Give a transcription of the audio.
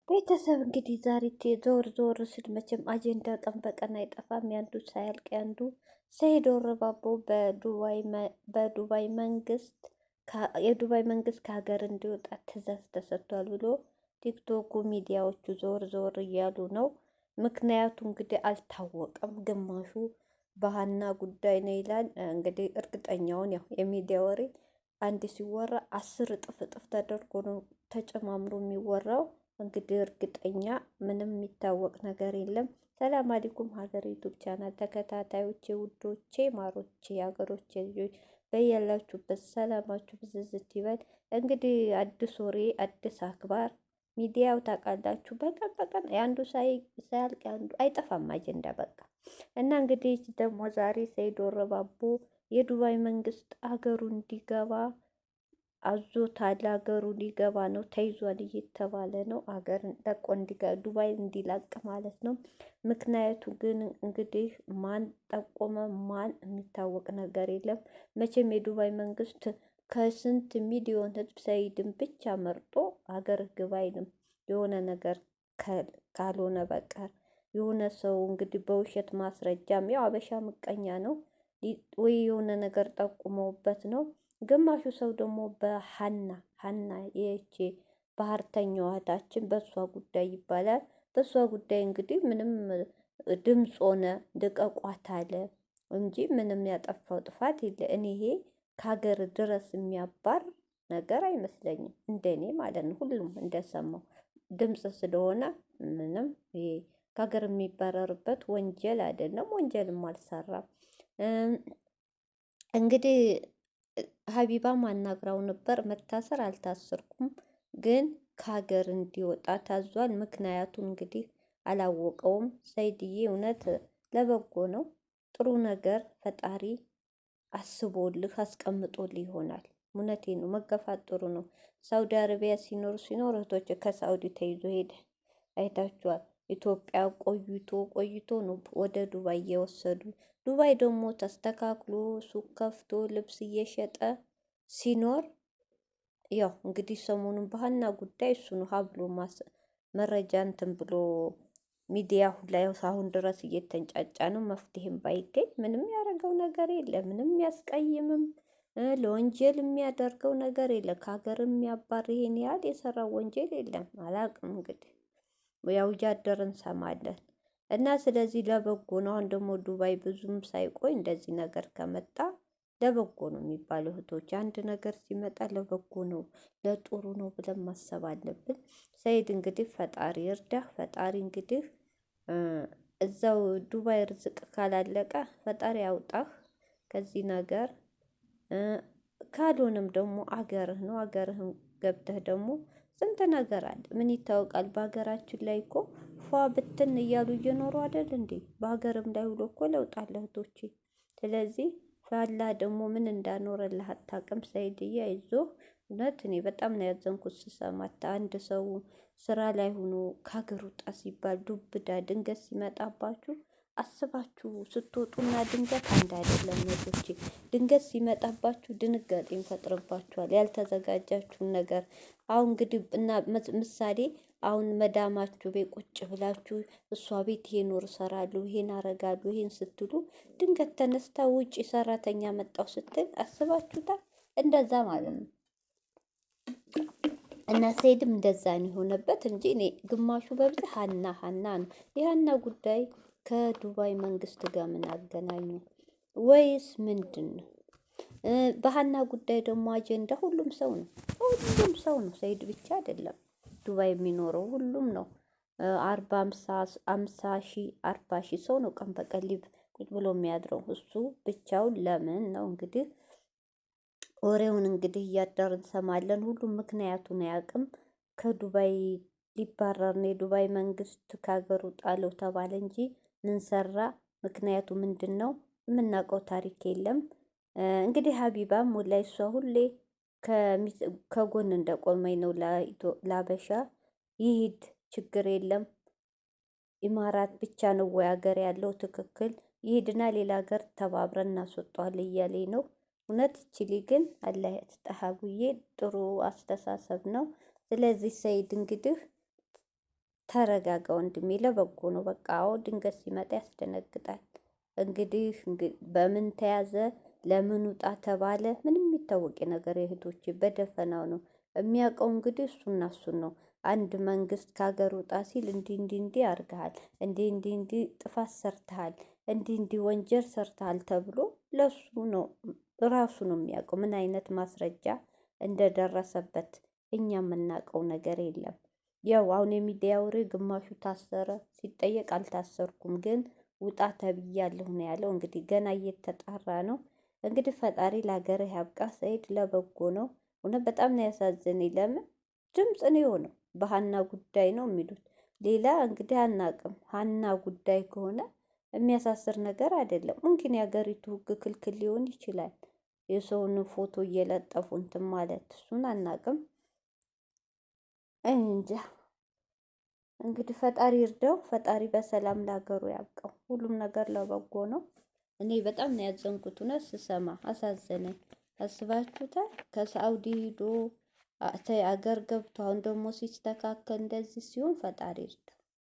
ቤተሰብ እንግዲህ ዛሬ ዞር ዞር ስል መቼም አጀንዳ ቀን በቀን አይጠፋም። ያንዱ ሳያልቅ ያንዱ ሰይድ ወረባቦ በዱባይ መንግስት የዱባይ መንግስት ከሀገር እንዲወጣ ትዕዛዝ ተሰጥቷል ብሎ ቲክቶኩ ሚዲያዎቹ ዞር ዞር እያሉ ነው። ምክንያቱ እንግዲህ አልታወቀም። ግማሹ በሀና ጉዳይ ነው ይላል። እንግዲህ እርግጠኛውን ያው የሚዲያ ወሬ አንድ ሲወራ 10 እጥፍ እጥፍ ተደርጎ ነው ተጨማምሮ የሚወራው። እንግዲህ እርግጠኛ ምንም የሚታወቅ ነገር የለም። ሰላም አለይኩም ሀገር ዩቱብ ቻናል ተከታታዮቼ፣ ውዶቼ፣ ማሮቼ፣ የሀገሮቼ ልጆች በያላችሁበት ሰላማችሁ ብዝዝት ይበል። እንግዲህ አዲስ ወሬ አዲስ አክባር ሚዲያው ታውቃላችሁ፣ በቀን በቀን የአንዱ ሳያልቅ አንዱ አይጠፋም አጀንዳ በቃ። እና እንግዲህ ደግሞ ዛሬ ሰይድ ወረባቦ የዱባይ መንግስት አገሩ እንዲገባ አዞታል። ሀገሩ ሊገባ ነው ተይዟል እየተባለ ነው። ሀገርን ለቆ ዱባይ እንዲላቅ ማለት ነው። ምክንያቱ ግን እንግዲህ ማን ጠቆመ ማን የሚታወቅ ነገር የለም። መቼም የዱባይ መንግስት ከስንት ሚሊዮን ህዝብ ሰይድን ብቻ መርጦ ሀገር ግባ አይልም። የሆነ ነገር ካልሆነ በቀር የሆነ ሰው እንግዲህ በውሸት ማስረጃም ያው አበሻ ምቀኛ ነው ወይ የሆነ ነገር ጠቁመውበት ነው። ግማሹ ሰው ደግሞ ሀና ይህቺ ባህርተኛዋ እህታችን በእሷ ጉዳይ ይባላል። በእሷ ጉዳይ እንግዲህ ምንም ድምፅ ሆነ ልቀቋት አለ እንጂ ምንም ያጠፋው ጥፋት የለ። እኔ ይሄ ከሀገር ድረስ የሚያባር ነገር አይመስለኝም፣ እንደኔ ማለት ነው። ሁሉም እንደሰማው ድምፅ ስለሆነ ምንም ይሄ ከሀገር የሚባረርበት ወንጀል አይደለም፣ ወንጀልም አልሰራም። እንግዲህ ሀቢባም አናግራው ነበር። መታሰር አልታሰርኩም ግን ከሀገር እንዲወጣ ታዟል። ምክንያቱም እንግዲህ አላወቀውም። ሰይድዬ እውነት ለበጎ ነው። ጥሩ ነገር ፈጣሪ አስቦልህ አስቀምጦልህ ይሆናል። እውነቴ ነው። መገፋት ጥሩ ነው። ሳውዲ አረቢያ ሲኖር እህቶች ከሳውዲ ተይዞ ሄደ። አይታችኋል። ኢትዮጵያ ቆይቶ ነው ወደ ዱባይ እየወሰዱ። ዱባይ ደግሞ ተስተካክሎ ሱቅ ከፍቶ ልብስ እየሸጠ ሲኖር ያው እንግዲህ ሰሞኑን በሀና ጉዳይ እሱ ነው ሀብሎ መረጃ እንትን ብሎ ሚዲያ ላይ አሁን ድረስ እየተንጫጫ ነው። መፍትሄም ባይገኝ ምንም ያደረገው ነገር የለም። ምንም ያስቀይምም ለወንጀል የሚያደርገው ነገር የለም። ከሀገር የሚያባር ይሄን ያህል የሰራው ወንጀል የለም። አላቅም እንግዲህ ያው እያደር እንሰማለን እና ስለዚህ ለበጎ ነው። አሁን ደግሞ ዱባይ ብዙም ሳይቆይ እንደዚህ ነገር ከመጣ ለበጎ ነው የሚባለው። እህቶች አንድ ነገር ሲመጣ ለበጎ ነው ለጥሩ ነው ብለን ማሰብ አለብን። ሰይድ እንግዲህ ፈጣሪ እርዳህ። ፈጣሪ እንግዲህ እዛው ዱባይ ርዝቅ ካላለቀ ፈጣሪ ያውጣህ ከዚህ ነገር። ካልሆነም ደግሞ አገርህ ነው። አገርህን ገብተህ ደግሞ ስንት ነገር አለ። ምን ይታወቃል? በሀገራችን ላይ እኮ ፏ ብትን እያሉ እየኖሩ አይደል እንዴ? በሀገርም ላይ ውሎ እኮ ለውጥ አለ እህቶቼ። ስለዚህ ፈላ ደግሞ ምን እንዳኖረልህ አታውቅም። ሰይድዬ አይዞህ። እውነት እኔ በጣም ነው ያዘንኩት ስሰማት። አንድ ሰው ስራ ላይ ሆኖ ከሀገር ውጣ ሲባል ዱብዳ ድንገት ሲመጣባችሁ አስባችሁ ስትወጡና ድንገት አንድ አይደለም ወቶቼ። ድንገት ሲመጣባችሁ ድንጋጤ ይፈጥርባችኋል፣ ያልተዘጋጃችሁን ነገር። አሁን እንግዲህ እና ምሳሌ አሁን መዳማችሁ ቤት ቁጭ ብላችሁ እሷ ቤት ይሄን ወር እሰራለሁ ይሄን አረጋለሁ ይሄን ስትሉ ድንገት ተነስታ ውጪ ሰራተኛ መጣው ስትል አስባችሁታል? እንደዛ ማለት ነው። እና ሰይድም እንደዛ ነው የሆነበት እንጂ እኔ ግማሹ በብዛት ሀና ነው። የሀና ጉዳይ ከዱባይ መንግስት ጋር ምን አገናኙ? ወይስ ምንድን ነው? በሀና ጉዳይ ደግሞ አጀንዳ ሁሉም ሰው ነው። ሁሉም ሰው ነው። ሰይድ ብቻ አይደለም ዱባይ የሚኖረው ሁሉም ነው። 40 50 ሺህ 40 ሺህ ሰው ነው ቀን በቀን ቁጭ ብሎ የሚያድረው። እሱ ብቻውን ለምን ነው እንግዲህ ወሬውን እንግዲህ እያደር እንሰማለን። ሁሉም ምክንያቱን አያውቅም። ከዱባይ ሊባረር ነው የዱባይ መንግስት ከሀገሩ ጣለው ተባለ እንጂ ምን ሰራ? ምክንያቱ ምንድን ነው? የምናውቀው ታሪክ የለም። እንግዲህ ሀቢባም ወላይ እሷ ሁሌ ከጎን እንደቆመኝ ነው ላበሻ ይሂድ ችግር የለም ኢማራት ብቻ ነው ወይ ሀገር ያለው ትክክል ይሄድና ሌላ ሀገር ተባብረን እናስወጣዋለን እያለኝ ነው። እውነት ችሊ ግን አላህ ያስጠሃቡዬ ጥሩ አስተሳሰብ ነው። ስለዚህ ሰይድ እንግዲህ ተረጋጋ ወንድሜ፣ ለበጎ ነው። በቃ አዎ፣ ድንገት ሲመጣ ያስደነግጣል። እንግዲህ በምን ተያዘ ለምን ውጣ ተባለ ምንም የሚታወቅ ነገር የእህቶቼ በደፈናው ነው የሚያውቀው። እንግዲህ እሱና እሱን ነው። አንድ መንግስት ከሀገር ውጣ ሲል እንዲህ እንዲህ እንዲህ አድርገሃል፣ እንዲህ እንዲህ እንዲህ ጥፋት ሰርተሃል፣ እንዲህ እንዲህ ወንጀል ሰርተሃል ተብሎ ለሱ ነው ራሱ ነው የሚያውቀው ምን አይነት ማስረጃ እንደደረሰበት። እኛ የምናውቀው ነገር የለም። ያው አሁን የሚዲያ ወሬ ግማሹ ታሰረ ሲጠየቅ አልታሰርኩም ግን ውጣ ተብያለሁ ነው ያለው። እንግዲህ ገና እየተጣራ ነው። እንግዲህ ፈጣሪ ለሀገርህ ያብቃ ሰኢድ፣ ለበጎ ነው። እውነት በጣም ነው ያሳዘነኝ። ለምን ድምፅ ነው የሆነው በሀና ጉዳይ ነው የሚሉት። ሌላ እንግዲህ አናቅም። ሀና ጉዳይ ከሆነ የሚያሳስር ነገር አይደለም። ሙምኪን የሀገሪቱ ህግ ክልክል ሊሆን ይችላል። የሰውን ፎቶ እየለጠፉ እንትን ማለት እሱን አናቅም። እንጃ እንግዲህ ፈጣሪ ይርዳው። ፈጣሪ በሰላም ለሀገሩ ያብቃው። ሁሉም ነገር ለበጎ ነው። እኔ በጣም ነው ያዘንኩት እውነት ስሰማ አሳዘነኝ። አስባችሁታል? ከሳውዲ ሂዶ አገር ገብቶ አሁን ደግሞ ሲስተካከል እንደዚህ ሲሆን ፈጣሪ